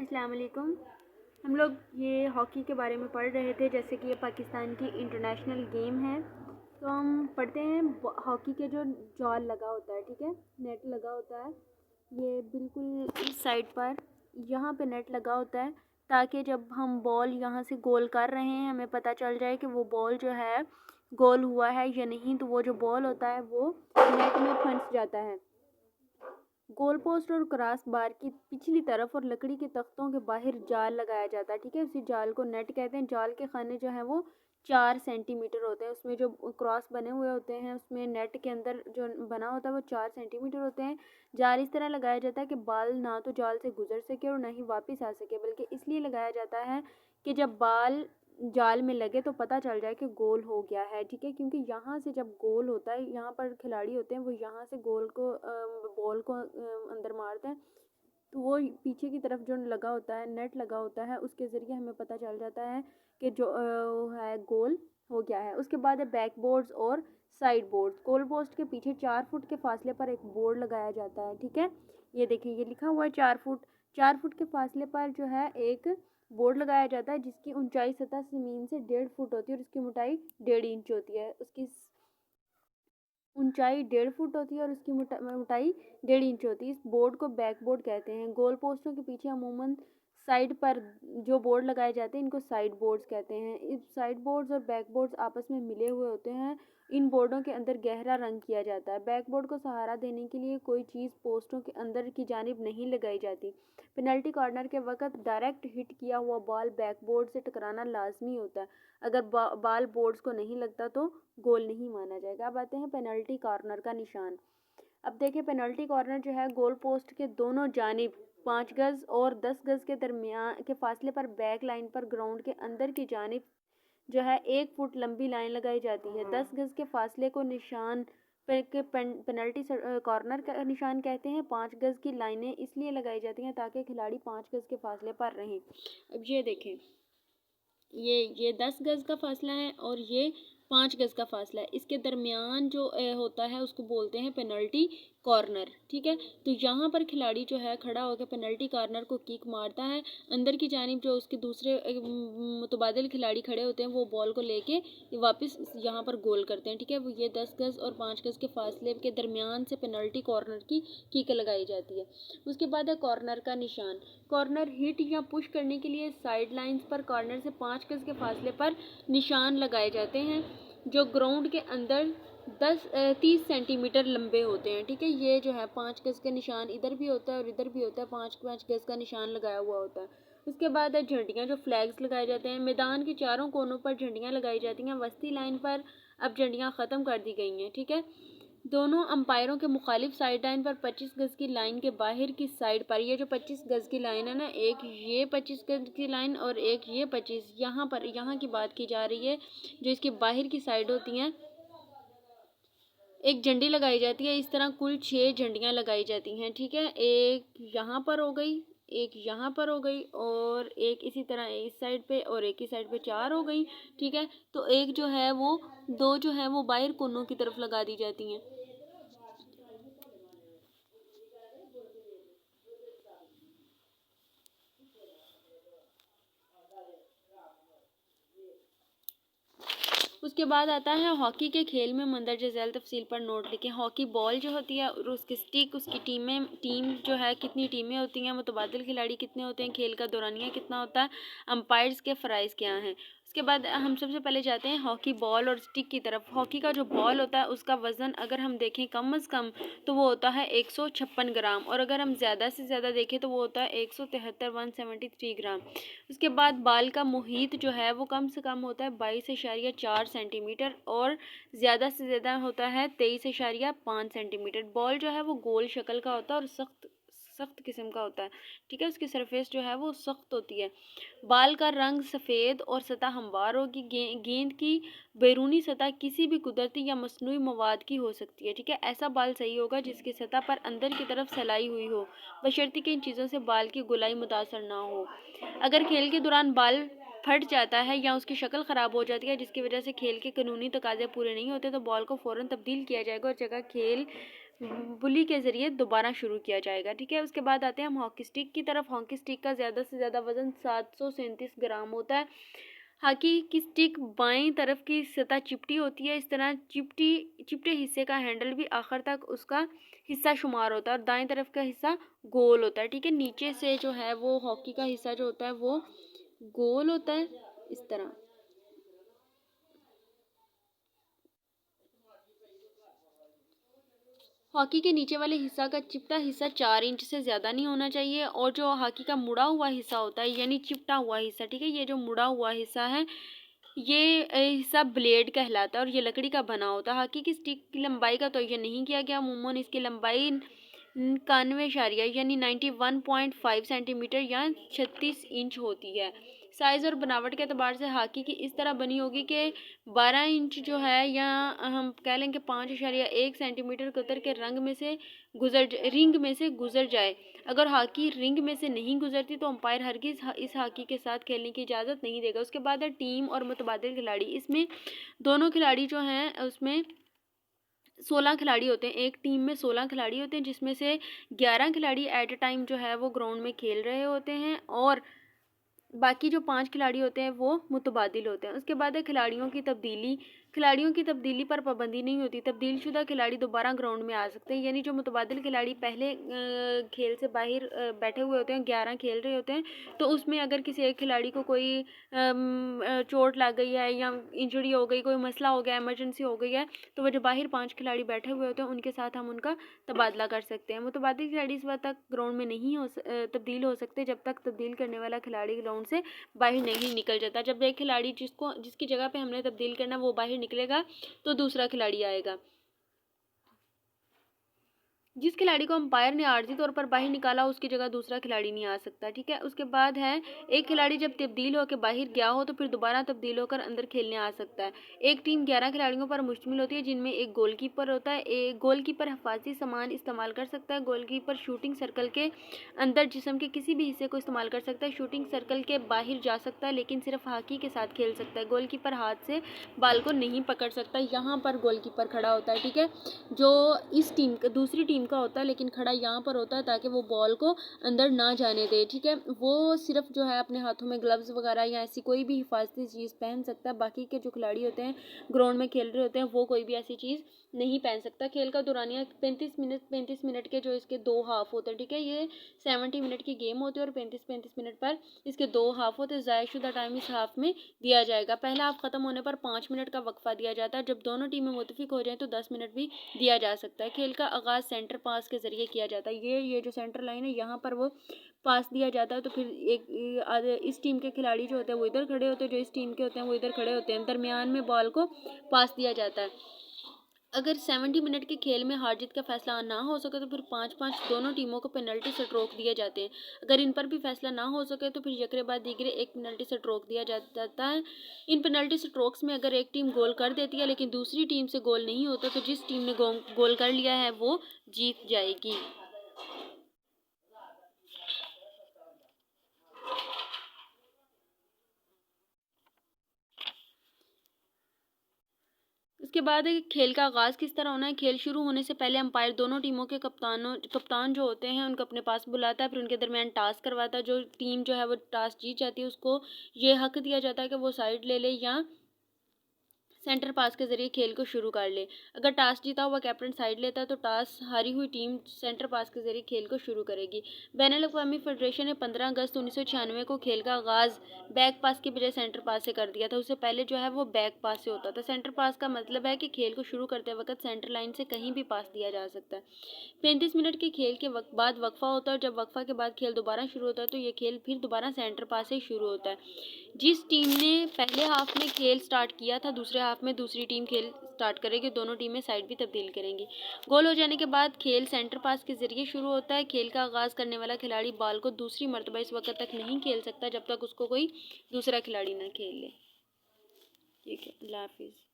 अस्सलाम वालेकुम। हम लोग ये हॉकी के बारे में पढ़ रहे थे, जैसे कि ये पाकिस्तान की इंटरनेशनल गेम है। तो हम पढ़ते हैं हॉकी के जो जॉल लगा होता है, ठीक है, नेट लगा होता है। ये बिल्कुल इस साइड पर यहाँ पे नेट लगा होता है, ताकि जब हम बॉल यहाँ से गोल कर रहे हैं हमें पता चल जाए कि वो बॉल जो है गोल हुआ है या नहीं। तो वो जो बॉल होता है वो नेट में फंस जाता है। गोल पोस्ट और क्रॉस बार की पिछली तरफ और लकड़ी के तख्तों के बाहर जाल लगाया जाता है, ठीक है। उसी जाल को नेट कहते हैं। जाल के खाने जो है वो 4 सेंटीमीटर होते हैं। उसमें जो क्रॉस बने हुए होते हैं उसमें नेट के अंदर जो बना होता है वो 4 सेंटीमीटर होते हैं। जाल इस तरह लगाया जाता है कि बाल ना तो जाल से गुजर सके और ना ही वापस आ सके, बल्कि इसलिए लगाया जाता है कि जब बाल जाल में लगे तो पता चल जाए कि गोल हो गया है, ठीक है। क्योंकि यहाँ से जब गोल होता है, यहाँ पर खिलाड़ी होते हैं वो यहाँ से गोल को बॉल को अंदर मारते हैं, तो वो पीछे की तरफ जो लगा होता है, नेट लगा होता है, उसके ज़रिए हमें पता चल जाता है कि जो है गोल हो गया है। उसके बाद है बैक बोर्ड्स और साइड बोर्ड्स। गोल पोस्ट के पीछे 4 फुट के फासले पर एक बोर्ड लगाया जाता है, ठीक है। ये देखिए, ये लिखा हुआ है 4 फुट के फासले पर जो है एक बोर्ड लगाया जाता है, जिसकी ऊंचाई सतह ज़मीन से 1.5 फुट होती है और उसकी मोटाई 1.5 इंच होती है। उसकी ऊंचाई 1.5 फुट होती है और उसकी मोटाई 1.5 इंच होती है। इस बोर्ड को बैक बोर्ड कहते हैं। गोल पोस्टों के पीछे अमूमन साइड पर जो बोर्ड लगाए जाते हैं इनको साइड बोर्ड्स कहते हैं। इस साइड बोर्ड्स और बैक बोर्ड्स आपस में मिले हुए होते हैं। इन बोर्डों के अंदर गहरा रंग किया जाता है। बैक बोर्ड को सहारा देने के लिए कोई चीज़ पोस्टों के अंदर की जानिब नहीं लगाई जाती। पेनल्टी कॉर्नर के वक्त डायरेक्ट हिट किया हुआ बॉल बैक बोर्ड से टकराना लाजमी होता है। अगर बाल बोर्ड्स को नहीं लगता तो गोल नहीं माना जाएगा। अब आते हैं पेनल्टी कॉर्नर का निशान। अब देखिए, पेनल्टी कॉर्नर जो है गोल पोस्ट के दोनों जानिब 5 गज और 10 गज के दरमियान के फासले पर बैक लाइन पर ग्राउंड के अंदर की जानिब जो है 1 फुट लंबी लाइन लगाई जाती है। 10 गज के फासले को निशान के पेनल्टी कॉर्नर का निशान कहते हैं। 5 गज की लाइनें इसलिए लगाई जाती हैं ताकि खिलाड़ी 5 गज के फासले पर रहें। अब ये देखें, ये 10 गज का फासला है और ये 5 गज का फासला है। इसके दरमियान जो होता है उसको बोलते हैं पेनल्टी कॉर्नर, ठीक है। तो यहाँ पर खिलाड़ी जो है खड़ा होकर पेनल्टी कॉर्नर को किक मारता है। अंदर की जानिब जो उसके दूसरे मुतबादिल खिलाड़ी खड़े होते हैं वो बॉल को लेके वापस यहाँ पर गोल करते हैं, ठीक है। वो ये 10 गज और 5 गज के फासले के दरमियान से पेनल्टी कॉर्नर की किक लगाई जाती है। उसके बाद है कॉर्नर का निशान। कॉर्नर हिट या पुश करने के लिए साइड लाइंस पर कॉर्नर से 5 गज के फासले पर निशान लगाए जाते हैं, जो ग्राउंड के अंदर 30 सेंटीमीटर लंबे होते हैं, ठीक है। ये जो है 5 गज का निशान इधर भी होता है और इधर भी होता है। 5-5 गज का निशान लगाया हुआ होता है। उसके बाद है झंडियाँ, जो फ्लैग्स लगाए जाते हैं। मैदान के चारों कोनों पर झंडियाँ लगाई जाती हैं। वस्ती लाइन पर अब झंडियाँ ख़त्म कर दी गई हैं, ठीक है। दोनों अंपायरों के मुखालिफ साइड लाइन पर 25 गज की लाइन के बाहर की साइड पर, ये जो 25 गज की लाइन है ना, एक ये 25 गज की लाइन और एक ये 25, यहाँ पर यहाँ की बात की जा रही है, जो इसकी बाहर की साइड होती हैं, एक झंडी लगाई जाती है। इस तरह कुल 6 झंडियाँ लगाई जाती हैं, ठीक है। एक यहाँ पर हो गई, एक यहाँ पर हो गई और एक इसी तरह इस साइड पे और एक ही साइड पे 4 हो गई, ठीक है। तो एक जो है वो 2 जो है वो बाहर कोनों की तरफ लगा दी जाती हैं। उसके बाद आता है हॉकी के खेल में मंदरजा झैल तफसील पर नोट लिखें। हॉकी बॉल जो होती है और उसकी स्टिक, उसकी टीम जो है, कितनी टीमें होती हैं, मुतबादिल खिलाड़ी कितने होते हैं, खेल का दौरानिया कितना होता है, अंपायर्स के फ़राइज़ क्या हैं। उसके बाद हम सबसे पहले जाते हैं हॉकी बॉल और स्टिक की तरफ। हॉकी का जो बॉल होता है उसका वज़न अगर हम देखें कम अज़ कम तो वो होता है 156 ग्राम, और अगर हम ज़्यादा से ज़्यादा देखें तो वो होता है 173 ग्राम। उसके बाद बाल का मुहीत जो है वो कम से कम होता है 22.4 सेंटीमीटर और ज़्यादा से ज़्यादा होता है 23.5 सेंटीमीटर। बॉल जो है वो गोल शक्ल का होता है और सख्त किस्म का होता है, ठीक है। उसकी सरफेस जो है वो सख्त होती है। बाल का रंग सफ़ेद और सतह हमवार होगी। गेंद की बैरूनी सतह किसी भी कुदरती या मसनूई मवाद की हो सकती है, ठीक है। ऐसा बाल सही होगा जिसकी सतह पर अंदर की तरफ सलाई हुई हो, बशर्ते कि इन चीज़ों से बाल की गुलाई मुतासर ना हो। अगर खेल के दौरान बाल फट जाता है या उसकी शक्ल ख़राब हो जाती है जिसकी वजह से खेल के कानूनी तकाज़े पूरे नहीं होते तो बॉल को फ़ौरन तब्दील किया जाएगा और जगह खेल बुली के ज़रिए दोबारा शुरू किया जाएगा। ठीक है, उसके बाद आते हैं हम हॉकी स्टिक की तरफ। हॉकी स्टिक का ज़्यादा से ज़्यादा वज़न 737 ग्राम होता है। हॉकी की स्टिक बाएं तरफ की सतह चिपटी होती है। इस तरह चिपटे हिस्से का हैंडल भी आखिर तक उसका हिस्सा शुमार होता है और दाएं तरफ का हिस्सा गोल होता है। ठीक है, नीचे से जो है वो हॉकी का हिस्सा जो होता है वो गोल होता है इस तरह। हॉकी के नीचे वाले हिस्सा का चिपटा हिस्सा 4 इंच से ज़्यादा नहीं होना चाहिए और जो हॉकी का मुड़ा हुआ हिस्सा होता है यानी चिपटा हुआ हिस्सा, ठीक है, ये जो मुड़ा हुआ हिस्सा है ये हिस्सा ब्लेड कहलाता है और ये लकड़ी का बना होता है। हॉकी की स्टिक की लंबाई का तो ये नहीं किया गया। अमूमन इसकी लंबाई 91 यानी 91.5 सेंटीमीटर या 36 इंच होती है। साइज़ और बनावट के अतबार से हॉकी की इस तरह बनी होगी कि 12 इंच जो है या हम कह लेंगे 5.1 सेंटीमीटर कतर के रिंग में से गुजर जाए। अगर हॉकी रिंग में से नहीं गुजरती तो अंपायर हरगिज इस हॉकी के साथ खेलने की इजाज़त नहीं देगा। उसके बाद है टीम और मुतबादिल खिलाड़ी। इसमें दोनों खिलाड़ी जो हैं उसमें 16 खिलाड़ी होते हैं। एक टीम में 16 खिलाड़ी होते हैं जिसमें से 11 खिलाड़ी एट अ टाइम जो है वो ग्राउंड में खेल रहे होते हैं और बाकी जो 5 खिलाड़ी होते हैं वो मुतबादिल होते हैं। उसके बाद है खिलाड़ियों की तब्दीली। खिलाड़ियों की तब्दीली पर पाबंदी नहीं होती। तब्दील शुदा खिलाड़ी दोबारा ग्राउंड में आ सकते हैं। यानी जो मुतबादिल खिलाड़ी पहले खेल से बाहर बैठे हुए होते हैं, 11 खेल रहे होते हैं, तो उसमें अगर किसी एक खिलाड़ी को कोई चोट लग गई है या इंजरी हो गई, कोई मसला हो गया, इमरजेंसी हो गई है, तो वो जो बाहर 5 खिलाड़ी बैठे हुए होते हैं उनके साथ हम उनका तबादला कर सकते हैं। मुतबादिल खिलाड़ी इस वक्त तक ग्राउंड में नहीं तब्दील हो सकते जब तक तब्दील करने वाला खिलाड़ी ग्राउंड से बाहर नहीं निकल जाता। जब एक खिलाड़ी जिसकी जगह पे हमने तब्दील करना वो बाहर निकलेगा तो दूसरा खिलाड़ी आएगा। जिस खिलाड़ी को अंपायर ने आर्जी तौर पर बाहर निकाला उसकी जगह दूसरा खिलाड़ी नहीं आ सकता। ठीक है, उसके बाद है एक खिलाड़ी जब तब्दील होकर बाहर गया हो तो फिर दोबारा तब्दील होकर अंदर खेलने आ सकता है। एक टीम 11 खिलाड़ियों पर मुश्तमिल होती है जिनमें एक गोलकीपर होता है। एक गोलकीपर हिफाजती सामान इस्तेमाल कर सकता है। गोलकीपर शूटिंग सर्कल के अंदर जिस्म के किसी भी हिस्से को इस्तेमाल कर सकता है। शूटिंग सर्कल के बाहर जा सकता है लेकिन सिर्फ हॉकी के साथ खेल सकता है। गोलकीपर हाथ से बाल को नहीं पकड़ सकता। यहाँ पर गोलकीपर खड़ा होता है। ठीक है, जो इस टीम दूसरी टीम का होता है लेकिन खड़ा यहाँ पर होता है ताकि वो बॉल को अंदर ना जाने दे। ठीक है, वो सिर्फ जो है अपने हाथों में ग्लव्स वगैरह या ऐसी कोई भी हिफाजती चीज़ पहन सकता है। बाकी के जो खिलाड़ी होते हैं ग्राउंड में खेल रहे होते हैं वो कोई भी ऐसी चीज़ नहीं पहन सकता। खेल का दौरानिया 35 मिनट के जो इसके 2 हाफ होते हैं। ठीक है, ये 70 मिनट की गेम होती है और 35 मिनट पर इसके 2 हाफ होते हैं। ज़ायशुदा टाइम इस हाफ में दिया जाएगा। पहला हाफ ख़त्म होने पर 5 मिनट का वक्फा दिया जाता है। जब दोनों टीमें मुतफिक हो जाएं तो 10 मिनट भी दिया जा सकता है। खेल का आगाज़ सेंटर पास के ज़रिए किया जाता है। ये जो सेंटर लाइन है यहाँ पर वो पास दिया जाता है तो फिर इस टीम के खिलाड़ी जो होते हैं वो इधर खड़े होते हैं, जो इस टीम के होते हैं वो इधर खड़े होते हैं। दरमियान में बॉल को पास दिया जाता है। अगर 70 मिनट के खेल में हार जीत का फैसला ना हो सके तो फिर 5-5 दोनों टीमों को पेनल्टी स्ट्रोक दिए जाते हैं। अगर इन पर भी फैसला ना हो सके तो फिर यकरे बाद दीगरे एक पेनल्टी स्ट्रोक दिया जाता है। इन पेनल्टी स्ट्रोक्स में अगर एक टीम गोल कर देती है लेकिन दूसरी टीम से गोल नहीं होता तो जिस टीम ने गोल कर लिया है वो जीत जाएगी। उसके बाद है कि खेल का आगाज़ किस तरह होना है। खेल शुरू होने से पहले अंपायर दोनों टीमों के कप्तान जो होते हैं उनको अपने पास बुलाता है, फिर उनके दरमियान टास्क करवाता है। जो टीम जो है वो टास्क जीत जाती है उसको ये हक दिया जाता है कि वो साइड ले ले या सेंटर पास के जरिए खेल को शुरू कर ले। अगर टॉस जीता हुआ कैप्टन साइड लेता है तो टॉस हारी हुई टीम सेंटर पास के जरिए खेल को शुरू करेगी। बैनुल-अक़वामी फेडरेशन ने 15 अगस्त 1996 को खेल का आगाज़ बैक पास के बजाय सेंटर पास से कर दिया था। उससे पहले जो है वो बैक पास से होता था। सेंटर पास का मतलब है कि खेल को शुरू करते वक्त सेंटर लाइन से कहीं भी पास दिया जा सकता है। 35 मिनट के खेल के बाद वक्फा होता है और जब वक्फा के बाद खेल दोबारा शुरू होता है तो ये खेल फिर दोबारा सेंटर पास से शुरू होता है। जिस टीम ने पहले हाफ में खेल स्टार्ट किया था दूसरे हाफ में दूसरी टीम खेल स्टार्ट करेगी। दोनों टीमें साइड भी तब्दील करेंगी। गोल हो जाने के बाद खेल सेंटर पास के जरिए शुरू होता है। खेल का आगाज़ करने वाला खिलाड़ी बॉल को दूसरी मरतबा इस वक्त तक नहीं खेल सकता जब तक उसको कोई दूसरा खिलाड़ी ना खेल ले। ठीक है, अल्लाह हाफिज़।